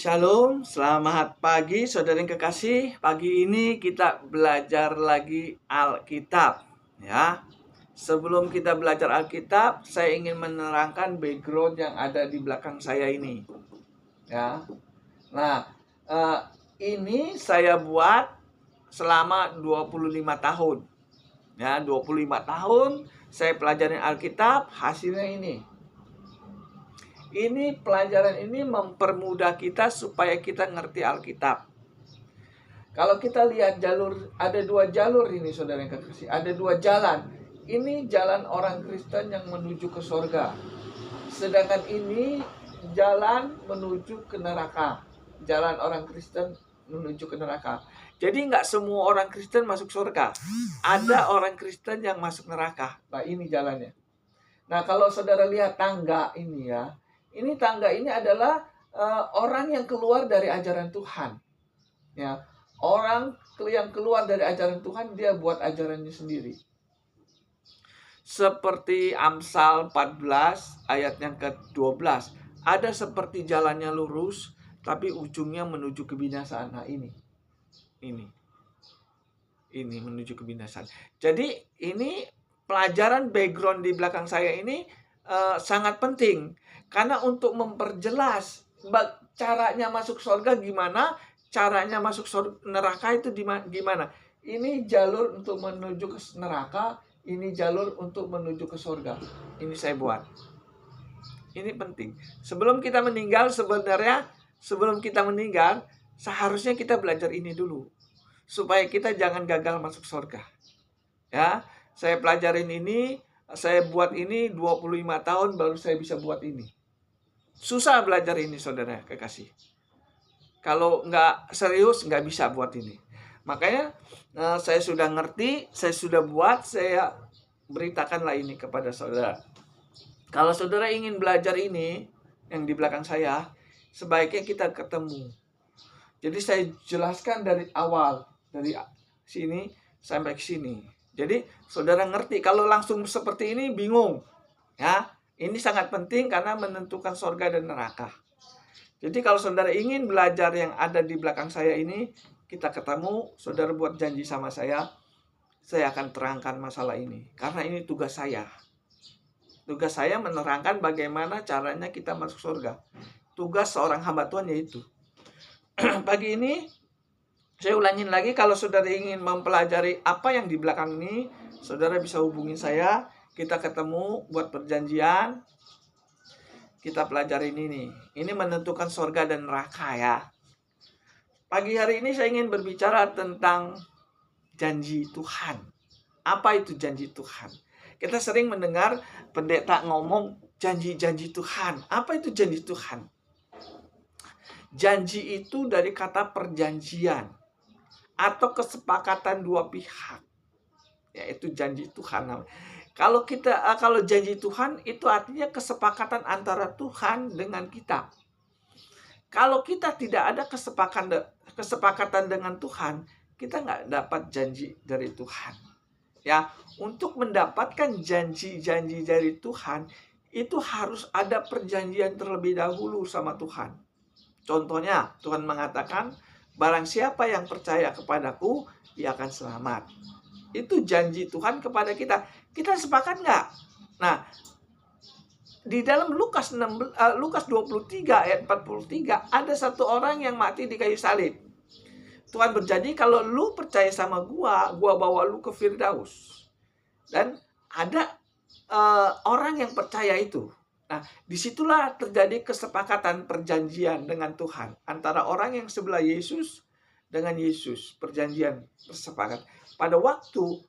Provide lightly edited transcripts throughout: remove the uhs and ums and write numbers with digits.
Shalom, selamat pagi saudara yang kekasih. Pagi ini kita belajar lagi Alkitab, ya. Sebelum kita belajar Alkitab, saya ingin menerangkan background yang ada di belakang saya ini, ya. Nah, ini saya buat selama 25 tahun. Ya, 25 tahun saya pelajarin Alkitab, hasilnya ini. Ini pelajaran ini mempermudah kita supaya kita ngerti Alkitab. Kalau kita lihat ada dua jalur ini saudara yang kekasih. Ada dua jalan. Ini jalan orang Kristen yang menuju ke surga. Sedangkan ini jalan menuju ke neraka. Jalan orang Kristen menuju ke neraka. Jadi nggak semua orang Kristen masuk surga. Ada orang Kristen yang masuk neraka. Nah ini jalannya. Nah kalau saudara lihat tangga ini ya. Ini tangga ini adalah orang yang keluar dari ajaran Tuhan. Ya, orang yang keluar dari ajaran Tuhan, dia buat ajarannya sendiri. Seperti Amsal 14 ayat yang ke-12. Ada seperti jalannya lurus, tapi ujungnya menuju kebinasaan. Nah ini menuju kebinasaan. Jadi ini pelajaran background di belakang saya ini sangat penting. Karena untuk memperjelas caranya masuk surga gimana, caranya masuk neraka itu gimana. Ini jalur untuk menuju ke neraka, ini jalur untuk menuju ke surga. Ini saya buat. Ini penting. Sebelum kita meninggal, seharusnya kita belajar ini dulu. Supaya kita jangan gagal masuk surga. Ya, saya pelajarin ini, saya buat ini 25 tahun baru saya bisa buat ini. Susah belajar ini saudara kekasih. Kalau nggak serius nggak bisa buat ini. Makanya saya sudah ngerti, saya sudah buat, saya beritakanlah ini kepada saudara. Kalau saudara ingin belajar ini yang di belakang saya, sebaiknya kita ketemu. Jadi saya jelaskan dari awal, dari sini sampai ke sini. Jadi saudara ngerti. Kalau langsung seperti ini bingung, ya. Ini sangat penting karena menentukan surga dan neraka. Jadi kalau saudara ingin belajar yang ada di belakang saya ini, kita ketemu, saudara buat janji sama saya akan terangkan masalah ini. Karena ini tugas saya. Tugas saya menerangkan bagaimana caranya kita masuk surga. Tugas seorang hamba Tuhan yaitu. Pagi ini, saya ulangin lagi, kalau saudara ingin mempelajari apa yang di belakang ini, saudara bisa hubungi saya. Kita ketemu buat perjanjian. Kita pelajarin ini. Ini menentukan surga dan neraka ya. Pagi hari ini saya ingin berbicara tentang janji Tuhan. Apa itu janji Tuhan? Kita sering mendengar pendeta ngomong janji-janji Tuhan. Apa itu janji Tuhan? Janji itu dari kata perjanjian atau kesepakatan dua pihak. Yaitu janji Tuhan. Kalau janji Tuhan itu artinya kesepakatan antara Tuhan dengan kita. Kalau kita tidak ada kesepakatan dengan Tuhan, kita nggak dapat janji dari Tuhan. Ya, untuk mendapatkan janji-janji dari Tuhan, itu harus ada perjanjian terlebih dahulu sama Tuhan. Contohnya, Tuhan mengatakan, barang siapa yang percaya kepadaku, ia akan selamat. Itu janji Tuhan kepada kita. Kita sepakat nggak? Nah, di dalam Lukas 23 ayat 43 ada satu orang yang mati di kayu salib. Tuhan berjanji kalau lu percaya sama gua bawa lu ke Firdaus. Dan ada orang yang percaya itu. Nah, disitulah terjadi kesepakatan perjanjian dengan Tuhan antara orang yang sebelah Yesus dengan Yesus. Perjanjian bersepakat. Pada waktu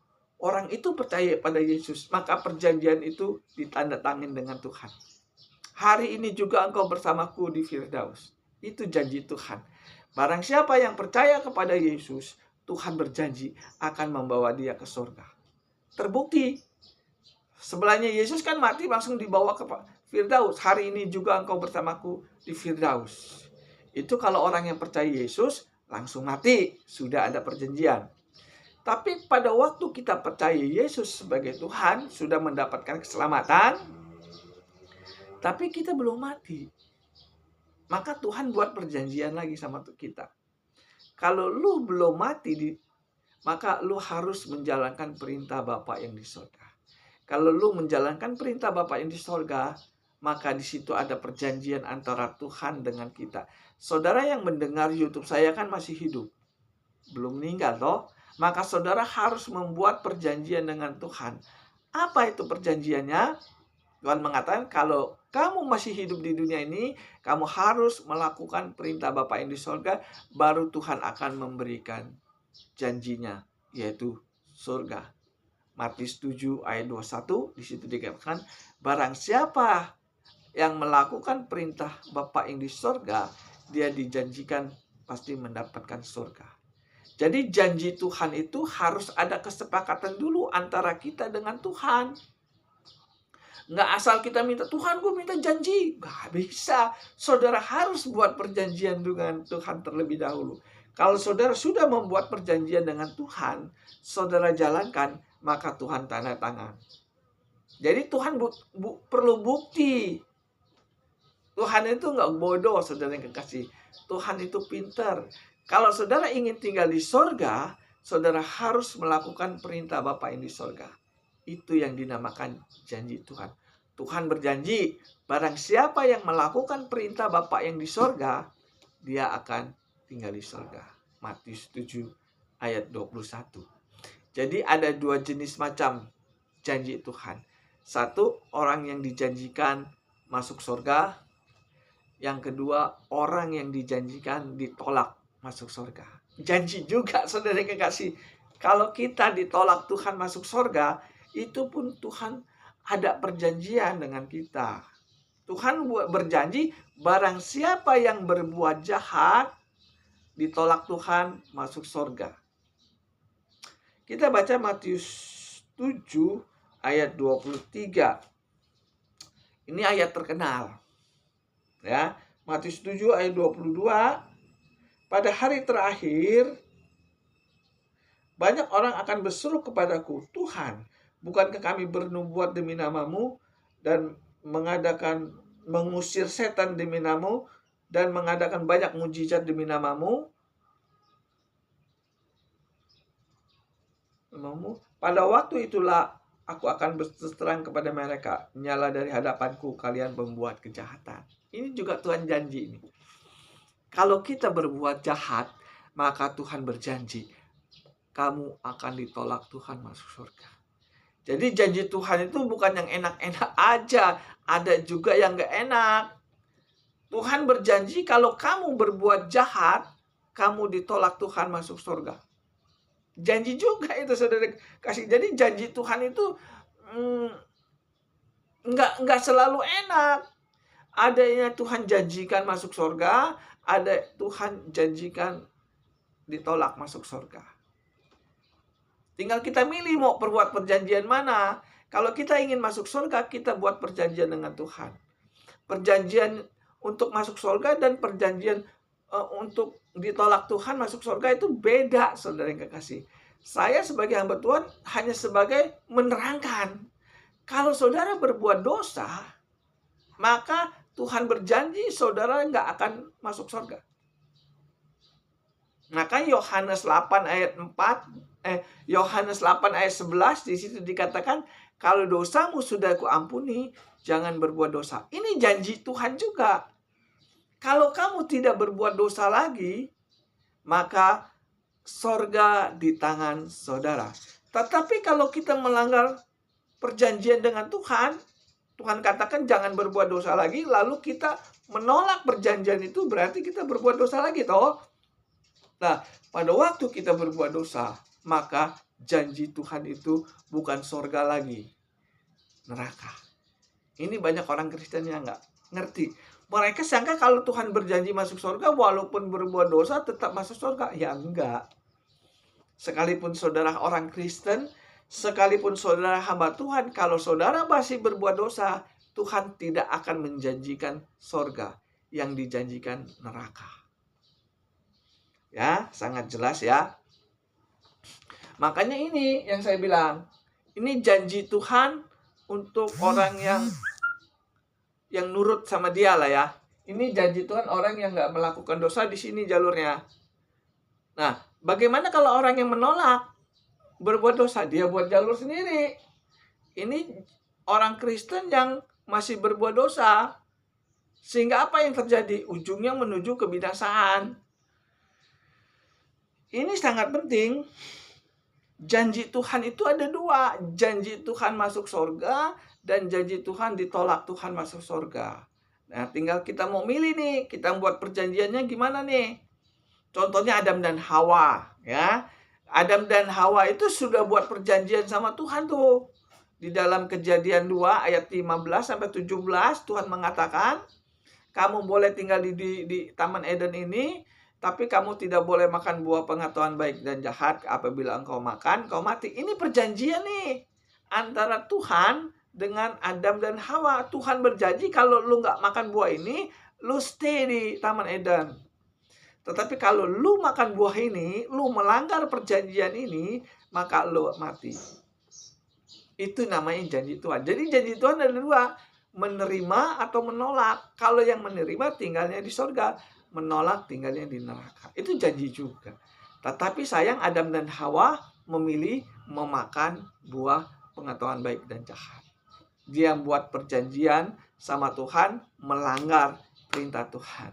orang itu percaya pada Yesus, maka perjanjian itu ditandatangani dengan Tuhan. Hari ini juga engkau bersamaku di Firdaus. Itu janji Tuhan. Barang siapa yang percaya kepada Yesus, Tuhan berjanji akan membawa dia ke surga. Terbukti, sebelahnya Yesus kan mati langsung dibawa ke Firdaus. Hari ini juga engkau bersamaku di Firdaus. Itu kalau orang yang percaya Yesus langsung mati, sudah ada perjanjian. Tapi pada waktu kita percaya Yesus sebagai Tuhan, sudah mendapatkan keselamatan, tapi kita belum mati. maka Tuhan buat perjanjian lagi sama kita. Kalau lu belum mati, maka lu harus menjalankan perintah Bapa yang di sorga. Kalau lu menjalankan perintah Bapa yang di sorga, maka di situ ada perjanjian antara Tuhan dengan kita. Saudara yang mendengar YouTube saya kan masih hidup, belum meninggal toh. Maka saudara harus membuat perjanjian dengan Tuhan. Apa itu perjanjiannya? Tuhan mengatakan kalau kamu masih hidup di dunia ini, kamu harus melakukan perintah Bapa yang di sorga, baru Tuhan akan memberikan janjinya, yaitu surga. Matius 7 ayat 21, di situ dikatakan, barang siapa yang melakukan perintah Bapa yang di sorga, dia dijanjikan pasti mendapatkan surga. Jadi janji Tuhan itu harus ada kesepakatan dulu antara kita dengan Tuhan. Nggak asal kita minta, Tuhan gue minta janji. Nggak bisa. Saudara harus buat perjanjian dengan Tuhan terlebih dahulu. Kalau saudara sudah membuat perjanjian dengan Tuhan, saudara jalankan, maka Tuhan tanda tangan. Jadi Tuhan perlu bukti. Tuhan itu nggak bodoh, saudara yang kekasih. Tuhan itu pintar. Kalau saudara ingin tinggal di sorga, saudara harus melakukan perintah Bapa yang di sorga. Itu yang dinamakan janji Tuhan. Tuhan berjanji, barang siapa yang melakukan perintah Bapa yang di sorga, dia akan tinggal di sorga. Matius 7 ayat 21. Jadi ada dua jenis macam janji Tuhan. Satu, orang yang dijanjikan masuk sorga. Yang kedua, orang yang dijanjikan ditolak masuk sorga. Janji juga, saudara kekasih. Kalau kita ditolak Tuhan masuk sorga, itu pun Tuhan ada perjanjian dengan kita. Tuhan berjanji, barang siapa yang berbuat jahat, ditolak Tuhan masuk sorga. Kita baca Matius 7 ayat 23. Ini ayat terkenal. Ya, Matius 7 ayat 22. Pada hari terakhir, banyak orang akan berseru kepadaku, Tuhan, bukankah kami bernubuat demi namamu dan mengusir setan demi namamu dan mengadakan banyak mujizat demi namamu? Pada waktu itulah aku akan berterus terang kepada mereka, nyala dari hadapanku kalian membuat kejahatan. Ini juga Tuhan janji ini. Kalau kita berbuat jahat, maka Tuhan berjanji, kamu akan ditolak Tuhan masuk surga. Jadi janji Tuhan itu bukan yang enak-enak aja, ada juga yang gak enak. Tuhan berjanji kalau kamu berbuat jahat, kamu ditolak Tuhan masuk surga. Janji juga itu, saudara kasih. Jadi janji Tuhan itu nggak selalu enak. Ada yang Tuhan janjikan masuk surga, ada Tuhan janjikan ditolak masuk surga. Tinggal kita milih mau perbuat perjanjian mana. Kalau kita ingin masuk surga, kita buat perjanjian dengan Tuhan. Perjanjian untuk masuk surga dan perjanjian untuk ditolak Tuhan masuk surga itu beda, saudara yang kekasih. Saya sebagai hamba Tuhan hanya sebagai menerangkan. Kalau saudara berbuat dosa, maka Tuhan berjanji saudara nggak akan masuk surga. Maka Yohanes 8 ayat 11 di situ dikatakan, kalau dosamu sudah kuampuni, jangan berbuat dosa. Ini janji Tuhan juga. Kalau kamu tidak berbuat dosa lagi, maka sorga di tangan saudara. Tetapi kalau kita melanggar perjanjian dengan Tuhan, Tuhan katakan jangan berbuat dosa lagi, lalu kita menolak perjanjian itu, berarti kita berbuat dosa lagi toh. Nah, pada waktu kita berbuat dosa, maka janji Tuhan itu bukan sorga lagi, neraka. Ini banyak orang Kristen yang nggak ngerti. Mereka sangka kalau Tuhan berjanji masuk surga, walaupun berbuat dosa tetap masuk surga. Ya enggak. Sekalipun saudara orang Kristen, sekalipun saudara hamba Tuhan, kalau saudara masih berbuat dosa, Tuhan tidak akan menjanjikan surga, yang dijanjikan neraka. Ya, sangat jelas ya. Makanya ini yang saya bilang, ini janji Tuhan untuk orang yang nurut sama dia lah ya. Ini janji Tuhan orang yang nggak melakukan dosa di sini jalurnya. Nah, bagaimana kalau orang yang menolak berbuat dosa? Dia buat jalur sendiri. Ini orang Kristen yang masih berbuat dosa. Sehingga apa yang terjadi? Ujungnya menuju kebinasaan. Ini sangat penting. Janji Tuhan itu ada dua. Janji Tuhan masuk surga dan janji Tuhan ditolak Tuhan masuk surga. Nah, tinggal kita mau milih nih. Kita buat perjanjiannya gimana nih? Contohnya Adam dan Hawa, ya. Adam dan Hawa itu sudah buat perjanjian sama Tuhan tuh. Di dalam Kejadian 2 ayat 15 sampai 17 Tuhan mengatakan, kamu boleh tinggal di Taman Eden ini, tapi kamu tidak boleh makan buah pengetahuan baik dan jahat. Apabila engkau makan, kau mati. Ini perjanjian nih antara Tuhan dengan Adam dan Hawa. Tuhan berjanji kalau lu nggak makan buah ini, lu stay di Taman Eden. Tetapi kalau lu makan buah ini, lu melanggar perjanjian ini, maka lu mati. Itu namanya janji Tuhan. Jadi janji Tuhan ada dua, menerima atau menolak. Kalau yang menerima tinggalnya di surga, menolak tinggalnya di neraka. Itu janji juga. Tetapi sayang Adam dan Hawa memilih memakan buah pengetahuan baik dan jahat. Dia buat perjanjian sama Tuhan, melanggar perintah Tuhan.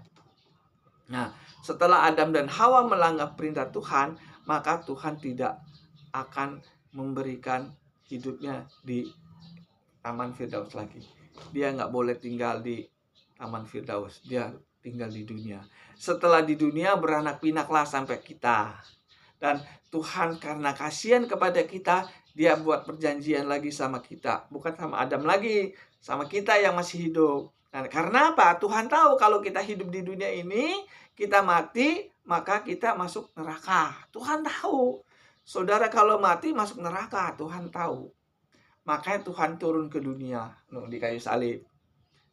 Nah, setelah Adam dan Hawa melanggar perintah Tuhan, maka Tuhan tidak akan memberikan hidupnya di Taman Firdaus lagi. Dia nggak boleh tinggal di Taman Firdaus. Dia tinggal di dunia. Setelah di dunia beranak pinaklah sampai kita. Dan Tuhan karena kasihan kepada kita, dia buat perjanjian lagi sama kita. Bukan sama Adam lagi, sama kita yang masih hidup. Nah, karena apa? Tuhan tahu kalau kita hidup di dunia ini, kita mati, maka kita masuk neraka. Tuhan tahu. Saudara kalau mati masuk neraka, Tuhan tahu. Makanya Tuhan turun ke dunia di kayu salib.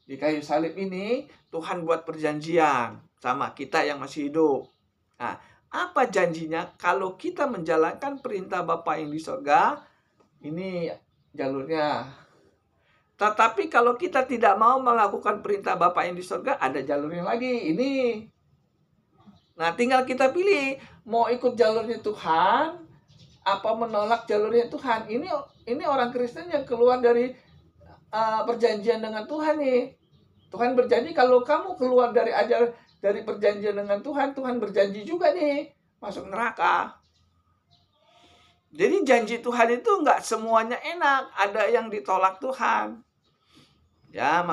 Di kayu salib ini Tuhan buat perjanjian sama kita yang masih hidup. Nah, apa janjinya? Kalau kita menjalankan perintah Bapa yang di surga, ini jalurnya. Tetapi kalau kita tidak mau melakukan perintah Bapa yang di surga, ada jalurnya lagi. Ini. Nah, tinggal kita pilih mau ikut jalurnya Tuhan apa menolak jalurnya Tuhan. Ini orang Kristen yang keluar dari perjanjian dengan Tuhan nih. Tuhan berjanji kalau kamu keluar dari perjanjian dengan Tuhan, Tuhan berjanji juga nih masuk neraka. Jadi janji Tuhan itu nggak semuanya enak, ada yang ditolak Tuhan. Ya,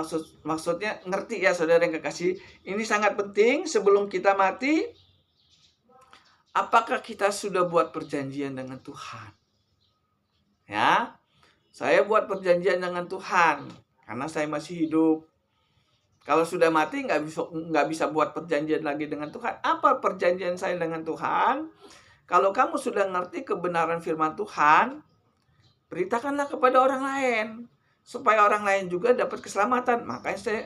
maksudnya ngerti ya saudara yang kekasih. Ini sangat penting sebelum kita mati. Apakah kita sudah buat perjanjian dengan Tuhan? Ya, saya buat perjanjian dengan Tuhan karena saya masih hidup. Kalau sudah mati nggak bisa buat perjanjian lagi dengan Tuhan. Apa perjanjian saya dengan Tuhan? Kalau kamu sudah ngerti kebenaran firman Tuhan, beritakanlah kepada orang lain supaya orang lain juga dapat keselamatan. Makanya saya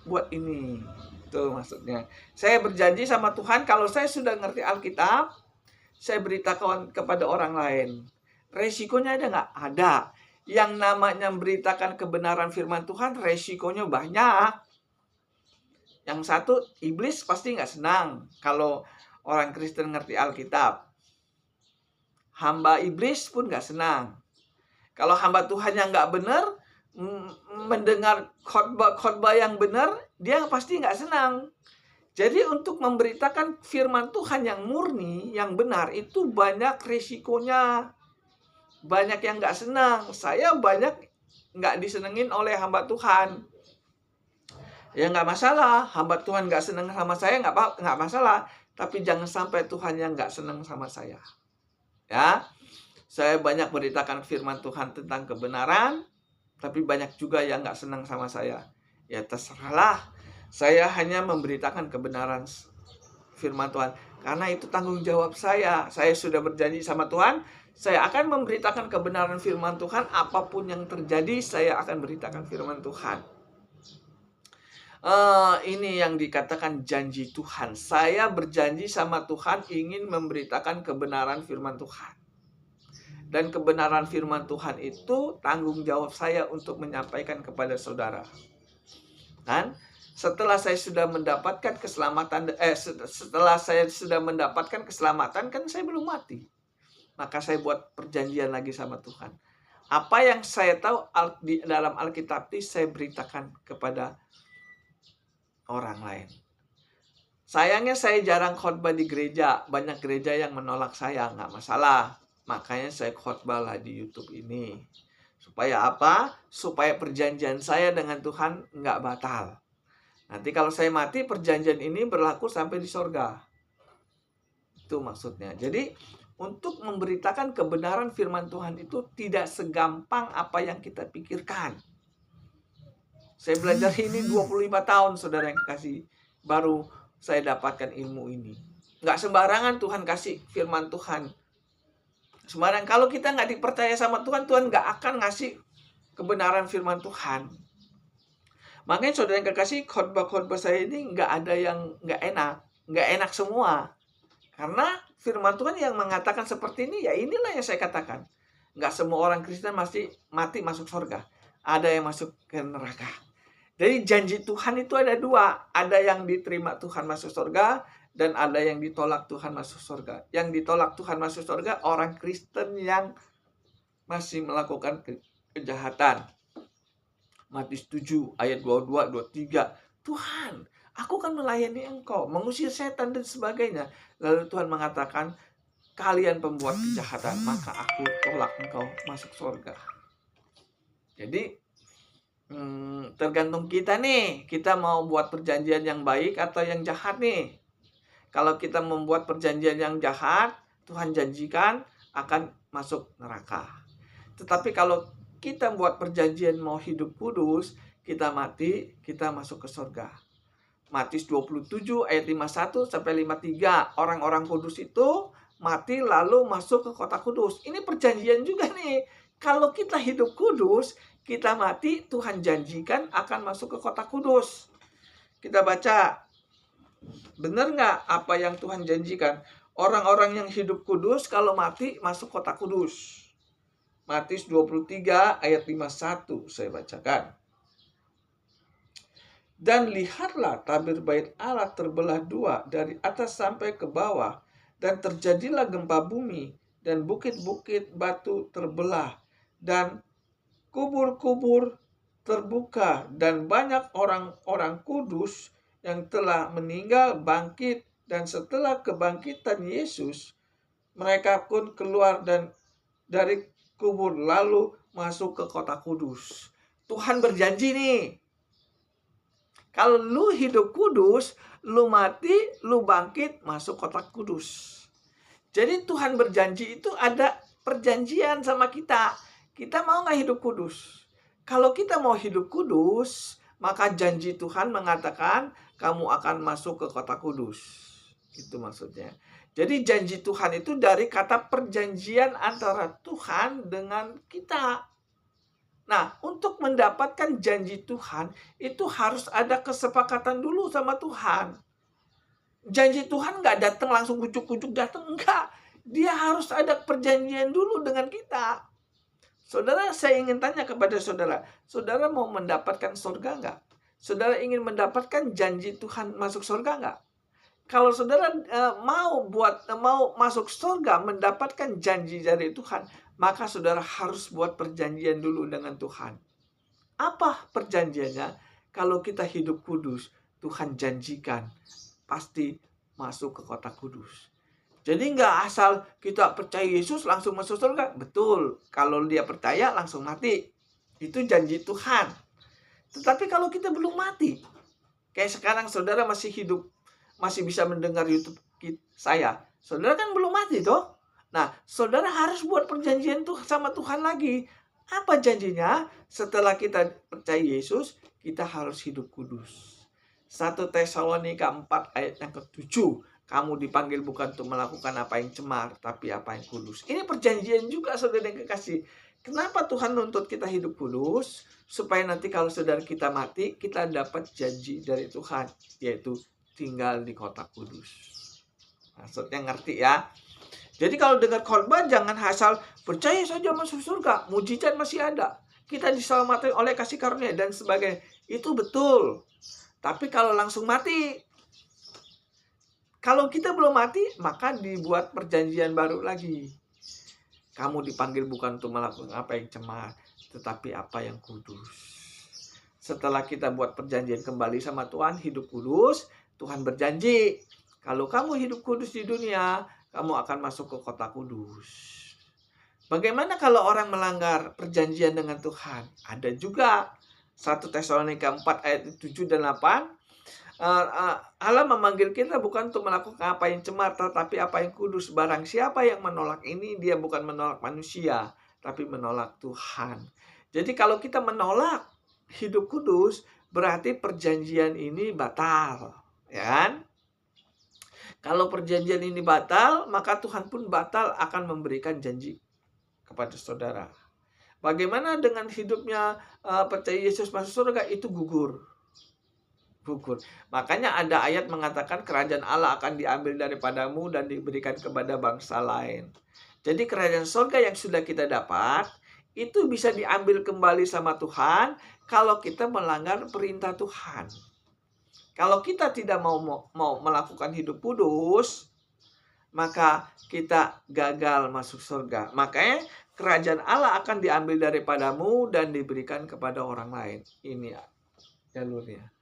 buat ini. Itu maksudnya. Saya berjanji sama Tuhan kalau saya sudah ngerti Alkitab, saya beritakan kepada orang lain. Resikonya ada nggak? Ada. Yang namanya memberitakan kebenaran firman Tuhan, resikonya banyak. Yang satu, iblis pasti nggak senang kalau orang Kristen ngerti Alkitab. Hamba iblis pun nggak senang. Kalau hamba Tuhan yang nggak benar, mendengar khotbah yang benar, dia pasti nggak senang. Jadi untuk memberitakan firman Tuhan yang murni, yang benar, itu banyak risikonya. Banyak yang nggak senang. Saya banyak nggak disenengin oleh hamba Tuhan. Ya nggak masalah, hamba Tuhan nggak senang sama saya, nggak masalah. Tapi jangan sampai Tuhan yang nggak senang sama saya. Ya, saya banyak beritakan firman Tuhan tentang kebenaran, tapi banyak juga yang nggak senang sama saya. Ya terserahlah, saya hanya memberitakan kebenaran firman Tuhan. Karena itu tanggung jawab saya. Saya sudah berjanji sama Tuhan, saya akan memberitakan kebenaran firman Tuhan. Apapun yang terjadi, saya akan beritakan firman Tuhan. Ini yang dikatakan janji Tuhan. Saya berjanji sama Tuhan ingin memberitakan kebenaran firman Tuhan. Dan kebenaran firman Tuhan itu tanggung jawab saya untuk menyampaikan kepada saudara. Kan? Setelah saya sudah mendapatkan keselamatan, setelah saya sudah mendapatkan keselamatan, kan saya belum mati. Maka saya buat perjanjian lagi sama Tuhan. Apa yang saya tahu di dalam Alkitab ini saya beritakan kepada orang lain. Sayangnya saya jarang khotbah di gereja. Banyak gereja yang menolak saya, nggak masalah. Makanya saya khotbah lah di YouTube ini. Supaya apa? Supaya perjanjian saya dengan Tuhan nggak batal. Nanti kalau saya mati, perjanjian ini berlaku sampai di sorga. Itu maksudnya. Jadi, untuk memberitakan kebenaran firman Tuhan itu tidak segampang apa yang kita pikirkan. Saya belajar ini 25 tahun, saudara yang kekasih. Baru saya dapatkan ilmu ini. Nggak sembarangan Tuhan kasih firman Tuhan. Sembarang kalau kita nggak dipercaya sama Tuhan, Tuhan nggak akan ngasih kebenaran firman Tuhan. Makanya saudara yang kekasih, khotbah-khotbah saya ini nggak ada yang nggak enak semua. Karena firman Tuhan yang mengatakan seperti ini, ya inilah yang saya katakan. Nggak semua orang Kristen mati masuk surga. Ada yang masuk ke neraka. Jadi janji Tuhan itu ada dua. Ada yang diterima Tuhan masuk surga, dan ada yang ditolak Tuhan masuk surga. Yang ditolak Tuhan masuk surga, orang Kristen yang masih melakukan kejahatan. Matius 7 ayat 22, 23. Tuhan, aku kan melayani engkau, mengusir setan dan sebagainya. Lalu Tuhan mengatakan, kalian pembuat kejahatan, maka aku tolak engkau masuk surga. Jadi, tergantung kita nih, kita mau buat perjanjian yang baik atau yang jahat nih. Kalau kita membuat perjanjian yang jahat, Tuhan janjikan akan masuk neraka. Tetapi kalau kita buat perjanjian mau hidup kudus, kita mati, kita masuk ke surga. Matius 27 ayat 51 sampai 53. Orang-orang kudus itu mati lalu masuk ke kota kudus. Ini perjanjian juga nih. Kalau kita hidup kudus, kita mati, Tuhan janjikan akan masuk ke kota kudus. Kita baca, benar nggak apa yang Tuhan janjikan? Orang-orang yang hidup kudus kalau mati masuk kota kudus. Matius 23 ayat 51 saya bacakan. Dan lihatlah tabir bait Allah terbelah dua dari atas sampai ke bawah, dan terjadilah gempa bumi, dan bukit-bukit batu terbelah, dan kubur-kubur terbuka, dan banyak orang-orang kudus yang telah meninggal bangkit, dan setelah kebangkitan Yesus, mereka pun keluar dan dari kubur lalu masuk ke kota kudus. Tuhan berjanji nih, kalau lu hidup kudus, lu mati, lu bangkit, masuk kota kudus. Jadi Tuhan berjanji itu ada perjanjian sama kita. Kita mau nggak hidup kudus? Kalau kita mau hidup kudus, maka janji Tuhan mengatakan kamu akan masuk ke kota kudus. Itu maksudnya. Jadi janji Tuhan itu dari kata perjanjian antara Tuhan dengan kita. Nah, untuk mendapatkan janji Tuhan, itu harus ada kesepakatan dulu sama Tuhan. Janji Tuhan nggak datang langsung ujuk-ujuk datang, enggak. Dia harus ada perjanjian dulu dengan kita. Saudara, saya ingin tanya kepada saudara, saudara mau mendapatkan surga nggak? Saudara ingin mendapatkan janji Tuhan masuk surga nggak? Kalau saudara mau masuk surga, mendapatkan janji dari Tuhan, maka saudara harus buat perjanjian dulu dengan Tuhan. Apa perjanjiannya? Kalau kita hidup kudus, Tuhan janjikan pasti masuk ke kota kudus. Jadi nggak asal kita percaya Yesus langsung masuk surga. Betul, kalau dia percaya langsung mati. Itu janji Tuhan. Tetapi kalau kita belum mati, kayak sekarang saudara masih hidup, masih bisa mendengar YouTube saya, saudara kan belum mati toh? Nah, saudara harus buat perjanjian tuh sama Tuhan lagi. Apa janjinya? Setelah kita percaya Yesus, kita harus hidup kudus. 1 Tesalonika 4 ayat yang ke-7. Kamu dipanggil bukan untuk melakukan apa yang cemar, tapi apa yang kudus. Ini perjanjian juga saudara yang kekasih. Kenapa Tuhan nuntut kita hidup kudus? Supaya nanti kalau saudara kita mati, kita dapat janji dari Tuhan, yaitu tinggal di kota kudus. Maksudnya ngerti ya? Jadi kalau dengar khotbah jangan asal percaya saja masuk surga, mujizat masih ada, kita diselamatkan oleh kasih karunia dan sebagainya. Itu betul. Tapi kalau langsung mati, kalau kita belum mati, maka dibuat perjanjian baru lagi. Kamu dipanggil bukan untuk melakukan apa yang cemar, tetapi apa yang kudus. Setelah kita buat perjanjian kembali sama Tuhan, hidup kudus, Tuhan berjanji, kalau kamu hidup kudus di dunia, kamu akan masuk ke kota kudus. Bagaimana kalau orang melanggar perjanjian dengan Tuhan? Ada juga 1 Tesalonika 4 ayat 7 dan 8. Allah memanggil kita bukan untuk melakukan apa yang cemar, tetapi apa yang kudus. Barang siapa yang menolak ini, dia bukan menolak manusia, tapi menolak Tuhan. Jadi kalau kita menolak hidup kudus, berarti perjanjian ini batal, ya kan? Kalau perjanjian ini batal, maka Tuhan pun batal akan memberikan janji kepada saudara. Bagaimana dengan hidupnya percaya Yesus masuk surga? Itu gugur. Makanya ada ayat mengatakan kerajaan Allah akan diambil daripadamu dan diberikan kepada bangsa lain. Jadi kerajaan surga yang sudah kita dapat, itu bisa diambil kembali sama Tuhan kalau kita melanggar perintah Tuhan. Kalau kita tidak mau melakukan hidup kudus, maka kita gagal masuk surga. Makanya kerajaan Allah akan diambil daripadamu dan diberikan kepada orang lain. Ini jalurnya.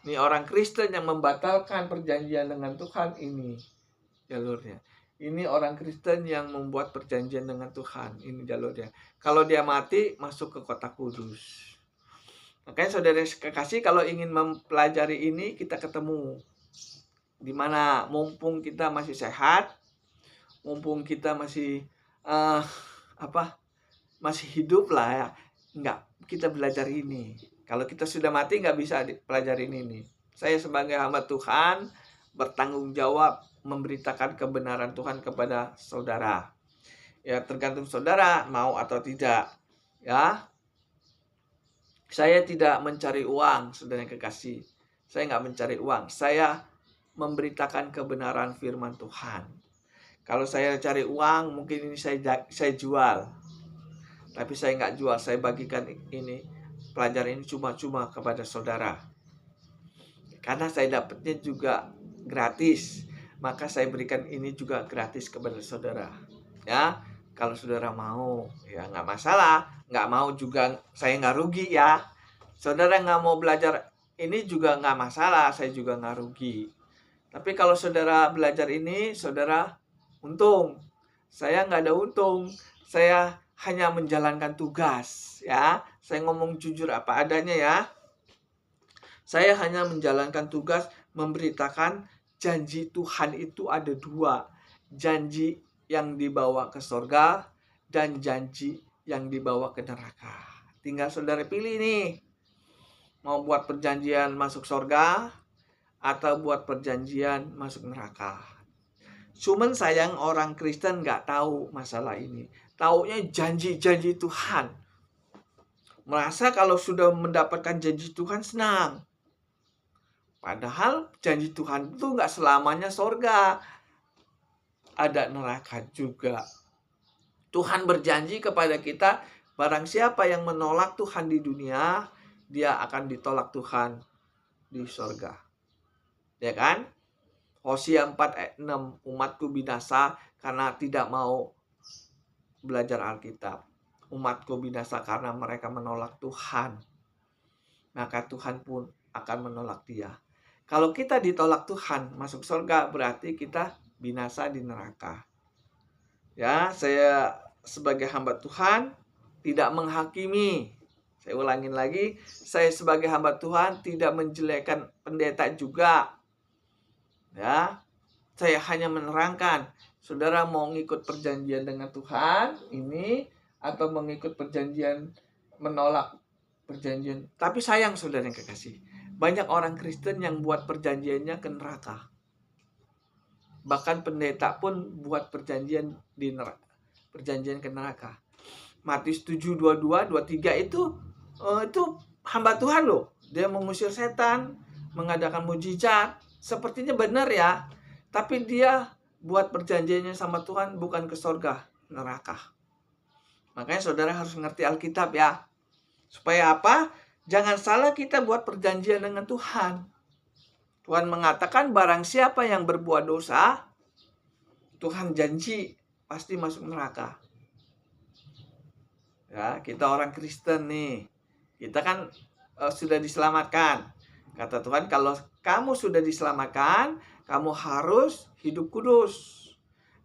Ini orang Kristen yang membatalkan perjanjian dengan Tuhan, ini jalurnya. Ini orang Kristen yang membuat perjanjian dengan Tuhan, ini jalurnya. Kalau dia mati, masuk ke kota kudus. Makanya saudara kekasih, kalau ingin mempelajari ini, kita ketemu. Dimana mumpung kita masih sehat, mumpung kita masih masih hidup lah ya. Enggak, kita belajar ini. Kalau kita sudah mati nggak bisa dipelajarin ini. Saya sebagai hamba Tuhan bertanggung jawab memberitakan kebenaran Tuhan kepada saudara. Ya tergantung saudara mau atau tidak. Ya, saya tidak mencari uang, saudara yang kekasih. Saya nggak mencari uang. Saya memberitakan kebenaran firman Tuhan. Kalau saya cari uang, mungkin ini saya jual. Tapi saya nggak jual, saya bagikan ini. Pelajaran ini cuma-cuma kepada saudara. Karena saya dapatnya juga gratis, maka saya berikan ini juga gratis kepada saudara. Ya, kalau saudara mau, ya nggak masalah. Nggak mau juga saya nggak rugi ya. Saudara nggak mau belajar ini juga nggak masalah, saya juga nggak rugi. Tapi kalau saudara belajar ini, saudara untung. Saya nggak ada untung. Saya hanya menjalankan tugas, ya. Saya ngomong jujur apa adanya ya. Saya hanya menjalankan tugas memberitakan janji Tuhan itu ada dua. Janji yang dibawa ke surga dan janji yang dibawa ke neraka. Tinggal saudara pilih nih. Mau buat perjanjian masuk surga atau buat perjanjian masuk neraka. Cuman sayang orang Kristen nggak tahu masalah ini. Taunya janji-janji Tuhan. Merasa kalau sudah mendapatkan janji Tuhan senang. Padahal janji Tuhan itu nggak selamanya surga. Ada neraka juga. Tuhan berjanji kepada kita, barang siapa yang menolak Tuhan di dunia, dia akan ditolak Tuhan di surga. Ya kan? Hosea 4 ayat 6, umatku binasa karena tidak mau belajar Alkitab. Umatku binasa karena mereka menolak Tuhan. Maka Tuhan pun akan menolak dia. Kalau kita ditolak Tuhan masuk surga, berarti kita binasa di neraka. Ya, saya sebagai hamba Tuhan tidak menghakimi. Saya ulangin lagi, saya sebagai hamba Tuhan tidak menjelekkan pendeta juga. Ya, saya hanya menerangkan. Saudara mau ngikut perjanjian dengan Tuhan ini atau mengikut perjanjian menolak perjanjian. Tapi sayang saudara yang kekasih, banyak orang Kristen yang buat perjanjiannya ke neraka. Bahkan pendeta pun buat perjanjian di neraka, perjanjian ke neraka. Matius 7, 22, 23 itu hamba Tuhan loh. Dia mengusir setan, mengadakan mujizat. Sepertinya benar ya. Tapi dia buat perjanjiannya sama Tuhan bukan ke surga, neraka. Makanya saudara harus ngerti Alkitab ya. Supaya apa? Jangan salah kita buat perjanjian dengan Tuhan. Tuhan mengatakan barang siapa yang berbuat dosa, Tuhan janji pasti masuk neraka. Ya, kita orang Kristen nih. Kita kan sudah diselamatkan. Kata Tuhan, kalau kamu sudah diselamatkan, kamu harus hidup kudus.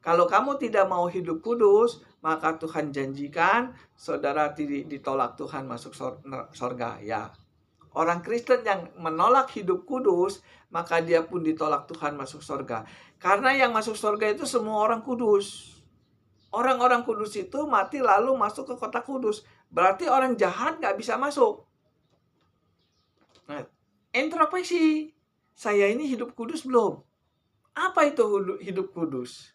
Kalau kamu tidak mau hidup kudus, maka Tuhan janjikan saudara ditolak Tuhan masuk sorga. Ya, orang Kristen yang menolak hidup kudus, maka dia pun ditolak Tuhan masuk sorga. Karena yang masuk sorga itu semua orang kudus. Orang-orang kudus itu mati lalu masuk ke kota kudus. Berarti orang jahat nggak bisa masuk. Nah, introspeksi. Saya ini hidup kudus belum? Apa itu hidup kudus?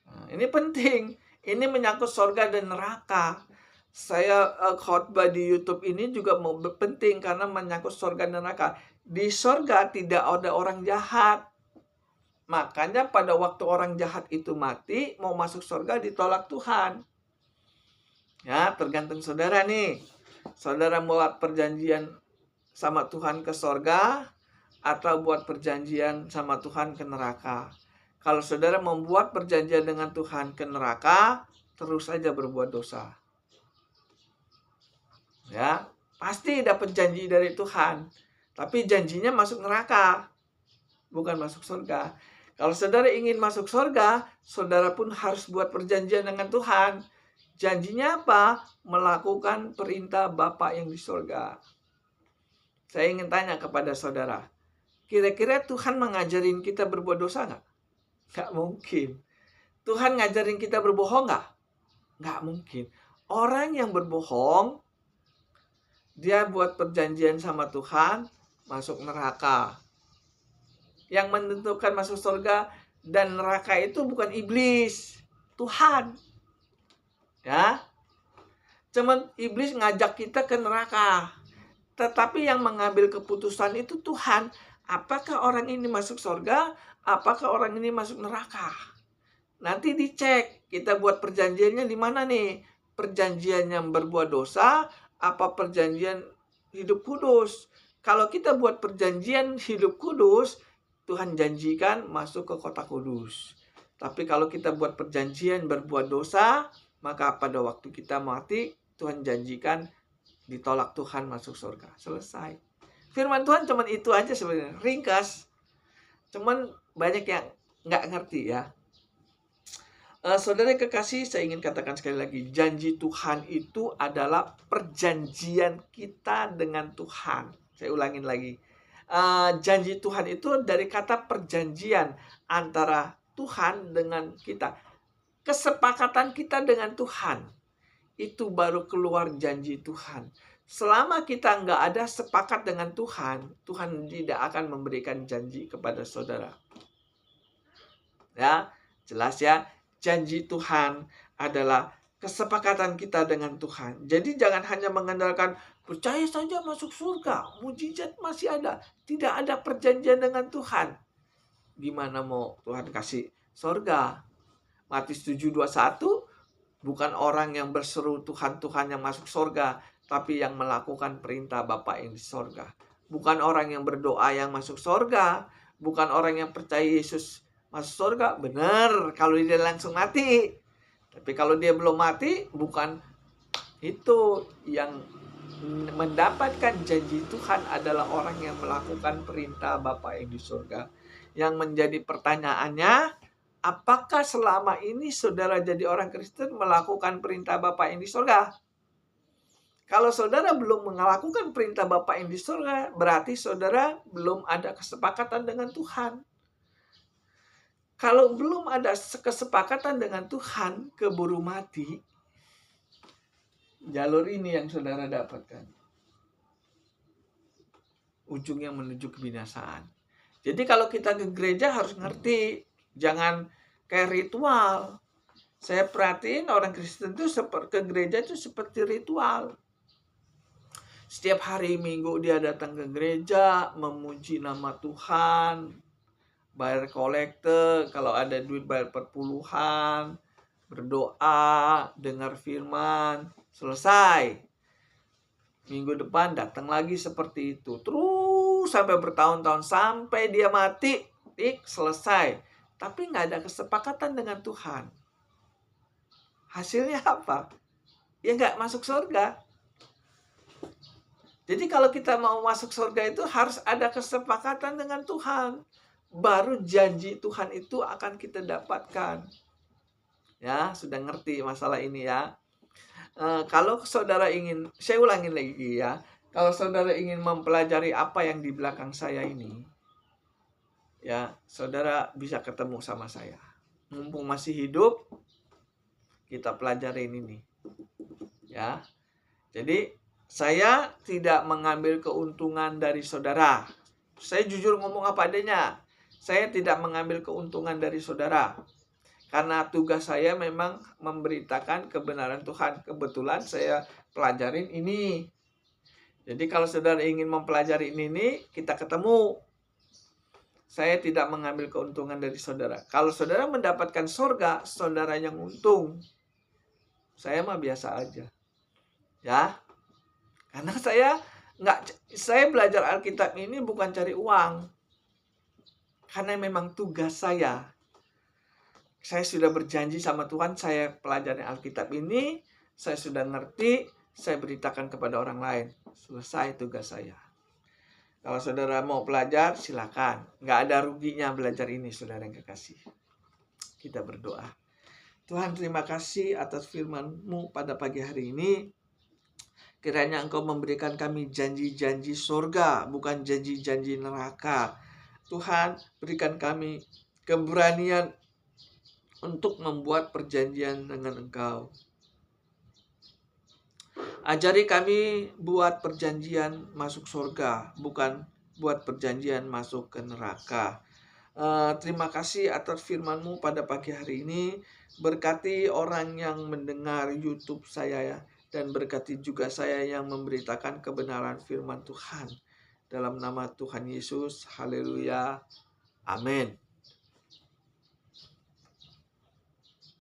Nah, ini penting. Ini menyangkut sorga dan neraka. Saya khotbah di YouTube ini juga penting karena menyangkut sorga dan neraka. Di sorga tidak ada orang jahat. Makanya pada waktu orang jahat itu mati, mau masuk surga ditolak Tuhan. Ya, tergantung saudara nih. Saudara buat perjanjian sama Tuhan ke surga atau buat perjanjian sama Tuhan ke neraka. Kalau saudara membuat perjanjian dengan Tuhan ke neraka, terus saja berbuat dosa. Ya, pasti dapat janji dari Tuhan. Tapi janjinya masuk neraka, bukan masuk surga. Kalau saudara ingin masuk surga, saudara pun harus buat perjanjian dengan Tuhan. Janjinya apa? Melakukan perintah Bapa yang di surga. Saya ingin tanya kepada saudara, kira-kira Tuhan mengajarin kita berbuat dosa nggak? Nggak mungkin. Tuhan ngajarin kita berbohong nggak? Nggak mungkin. Orang yang berbohong, dia buat perjanjian sama Tuhan, masuk neraka. Yang menentukan masuk surga dan neraka itu bukan iblis, Tuhan. Ya. Cuman iblis ngajak kita ke neraka. Tetapi yang mengambil keputusan itu Tuhan. Apakah orang ini masuk surga? Apakah orang ini masuk neraka? Nanti dicek. Kita buat perjanjiannya di mana nih? Perjanjian yang berbuat dosa apa perjanjian hidup kudus? Kalau kita buat perjanjian hidup kudus, Tuhan janjikan masuk ke kota kudus. Tapi kalau kita buat perjanjian berbuat dosa, maka pada waktu kita mati, Tuhan janjikan ditolak Tuhan masuk surga. Selesai. Firman Tuhan cuman itu aja sebenarnya. Ringkas. Cuman banyak yang nggak ngerti ya. Saudara kekasih, saya ingin katakan sekali lagi. Janji Tuhan itu adalah perjanjian kita dengan Tuhan. Saya ulangin lagi. Janji Tuhan itu dari kata perjanjian antara Tuhan dengan kita. Kesepakatan kita dengan Tuhan. Itu baru keluar janji Tuhan. Selama kita nggak ada sepakat dengan Tuhan, Tuhan tidak akan memberikan janji kepada saudara. Ya, jelas ya. Janji Tuhan adalah kesepakatan kita dengan Tuhan. Jadi jangan hanya mengandalkan percaya saja masuk surga, mujizat masih ada. Tidak ada perjanjian dengan Tuhan. Gimana mau Tuhan kasih surga? Matius 7:21 bukan orang yang berseru Tuhan Tuhan yang masuk surga, tapi yang melakukan perintah Bapa yang di surga. Bukan orang yang berdoa yang masuk surga, bukan orang yang percaya Yesus masuk surga. Benar kalau dia langsung mati. Tapi kalau dia belum mati, bukan itu yang mendapatkan janji Tuhan adalah orang yang melakukan perintah Bapa yang di surga. Yang menjadi pertanyaannya, apakah selama ini saudara jadi orang Kristen melakukan perintah Bapa yang di surga? Kalau saudara belum melakukan perintah Bapa yang di surga, berarti saudara belum ada kesepakatan dengan Tuhan. Kalau belum ada kesepakatan dengan Tuhan, keburu mati, jalur ini yang saudara dapatkan. Ujungnya menuju kebinasaan. Jadi kalau kita ke gereja harus ngerti, jangan kayak ritual. Saya perhatiin orang Kristen itu ke gereja itu seperti ritual. Setiap hari Minggu dia datang ke gereja, memuji nama Tuhan, bayar kolekte, kalau ada duit bayar perpuluhan, berdoa, dengar firman, selesai. Minggu depan datang lagi seperti itu. Terus sampai bertahun-tahun, sampai dia mati, selesai. Tapi nggak ada kesepakatan dengan Tuhan. Hasilnya apa? Ya nggak masuk surga. Jadi kalau kita mau masuk surga itu harus ada kesepakatan dengan Tuhan. Baru janji Tuhan itu akan kita dapatkan. Ya, sudah ngerti masalah ini ya. Kalau saudara ingin, saya ulangin lagi ya. Kalau saudara ingin mempelajari apa yang di belakang saya ini, ya, saudara bisa ketemu sama saya. Mumpung masih hidup, kita pelajarin ini. Ya. Jadi saya tidak mengambil keuntungan dari saudara. Saya jujur ngomong apa adanya. Saya tidak mengambil keuntungan dari saudara. Karena tugas saya memang memberitakan kebenaran Tuhan. Kebetulan saya pelajarin ini. Jadi kalau saudara ingin mempelajari ini, kita ketemu. Saya tidak mengambil keuntungan dari saudara. Kalau saudara mendapatkan surga, saudara yang untung. Saya mah biasa aja. Ya. Karena saya belajar Alkitab ini bukan cari uang. Karena memang tugas saya. Saya sudah berjanji sama Tuhan, saya pelajari Alkitab ini, saya sudah ngerti, saya beritakan kepada orang lain. Selesai tugas saya. Kalau saudara mau belajar, silakan. Nggak ada ruginya belajar ini, saudara yang kekasih. Kita berdoa. Tuhan, terima kasih atas firman-Mu pada pagi hari ini. Kiranya Engkau memberikan kami janji-janji surga, bukan janji-janji neraka. Tuhan, berikan kami keberanian untuk membuat perjanjian dengan Engkau. Ajari kami buat perjanjian masuk surga, bukan buat perjanjian masuk ke neraka. Terima kasih atas firman-Mu pada pagi hari ini. Berkati orang yang mendengar YouTube saya ya. Dan berkati juga saya yang memberitakan kebenaran firman Tuhan. Dalam nama Tuhan Yesus, haleluya, amin.